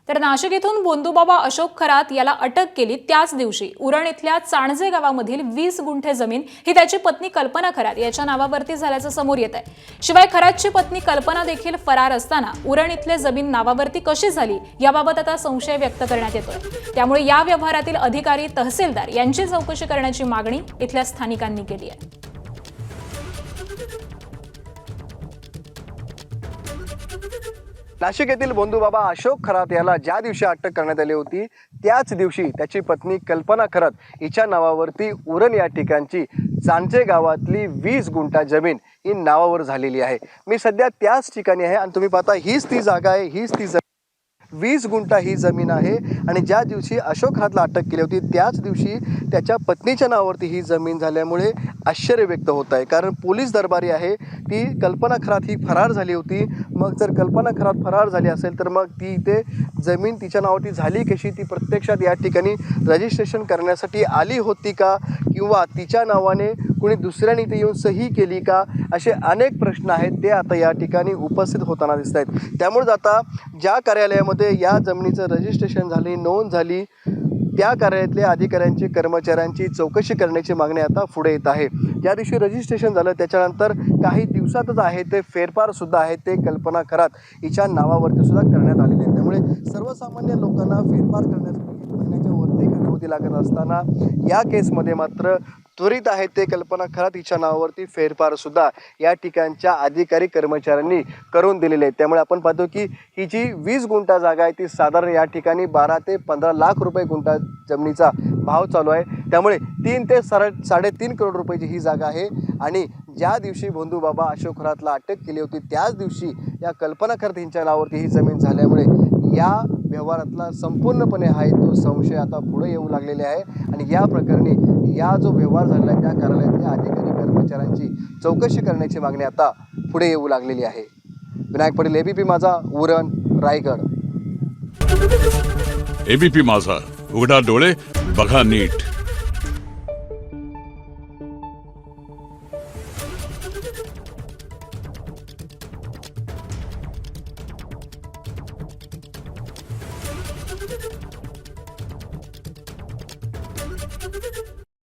तर नाशिक येथून बोंधूबाबा अशोक खरात याला अटक केली त्याच दिवशी उरण इथल्या चाणजे गावामधील 20 गुंठे जमीन ही त्याची पत्नी कल्पना खरात याच्या नावावरती झाल्याचं समोर येत आहे। शिवाय खरातची पत्नी कल्पना देखील फरार असताना उरण इथले जमीन नावावरती कशी झाली याबाबत आता संशय व्यक्त करण्यात येतोय। त्यामुळे या व्यवहारातील अधिकारी तहसीलदार यांची चौकशी करण्याची मागणी इथल्या स्थानिकांनी केली आहे। नाशिक येथील बोंधूबाबा अशोक खरात याला ज्या दिवशी अटक करण्यात आली होती त्याच दिवशी त्याची पत्नी कल्पना खरात हिच्या नावावरती उरण या ठिकाणची चांजे गावातली 20 गुंठा जमीन ही नावावर झालेली आहे। मी सध्या त्याच ठिकाणी आहे आणि तुम्ही पाहता हीच ती जागा आहे, हीच ती 20 गुंठा ही जमीन आहे आणि ज्या दिवशी अशोक खरातला अटक केली होती त्याच दिवशी त्याच्या पत्नीच्या नावावरती ही जमीन झाल्यामुळे आश्चर्य व्यक्त होत आहे। कारण पोलीस दरबारी आहे ती कल्पना खरात ही फरार झाली होती। मग जर कल्पना खरात फरार झाली असेल तर मग ती इथे जमीन तिच्या नावावरती झाली कशी, ती प्रत्यक्षात या ठिकाणी रजिस्ट्रेशन करण्यासाठी आली होती का किंवा तिच्या नावाने कोणी दुसऱ्याने इथे येऊन सही केली का, असे अनेक प्रश्न आहेत ते आता या ठिकाणी उपस्थित होताना दिसत आहेत। त्यामुळे आता ज्या कार्यालयामध्ये या जमिनीचं रजिस्ट्रेशन झाली, नोंद झाली, त्या कार्यालयातल्या अधिकाऱ्यांची कर्मचाऱ्यांची चौकशी करण्याची मागणी आता पुढे येत आहे। ज्या दिवशी रजिस्ट्रेशन झालं त्याच्यानंतर काही दिवसातच आहे ते फेरफार सुद्धा आहे ते कल्पना खरात हिच्या नावावरती सुद्धा करण्यात आलेले आहे। त्यामुळे सर्वसामान्य लोकांना फेरफार करण्यासाठी महिन्याच्या वरती कालावधी लागत असताना या केसमध्ये मात्र त्वरित आहे ते कल्पना खरात हिच्या नावावरती फेरफार सुद्धा या ठिकाणच्या अधिकारी कर्मचाऱ्यांनी करून दिलेले आहेत। त्यामुळे आपण पाहतो की ही जी 20 गुंठा जागा आहे ती साधारण या ठिकाणी 12 ते 15 लाख रुपये गुंठा जमिनीचा भाव चालू आहे। त्यामुळे 3 ते 3.5 करोड रुपयाची ही जागा आहे आणि ज्या दिवशी बोंधूबाबा अशोक खरातला अटक केली होती त्याच दिवशी या कल्पना खरात यांच्या नावावरती ही जमीन झाल्यामुळे या व्यवहारातला संपूर्णपणे आहे तो संशय आता पुढे येऊ लागलेले आहे आणि या प्रकरणी या जो व्यवहार झालेला आहे त्या कार्यालयातल्या अधिकारी कर्मचाऱ्यांची चौकशी करण्याची मागणी आता पुढे येऊ लागलेली आहे। विनायक पाटील, एबीपी माझा, उरण, रायगड। एबीपी माझा, उघडा डोळे बघा नीट।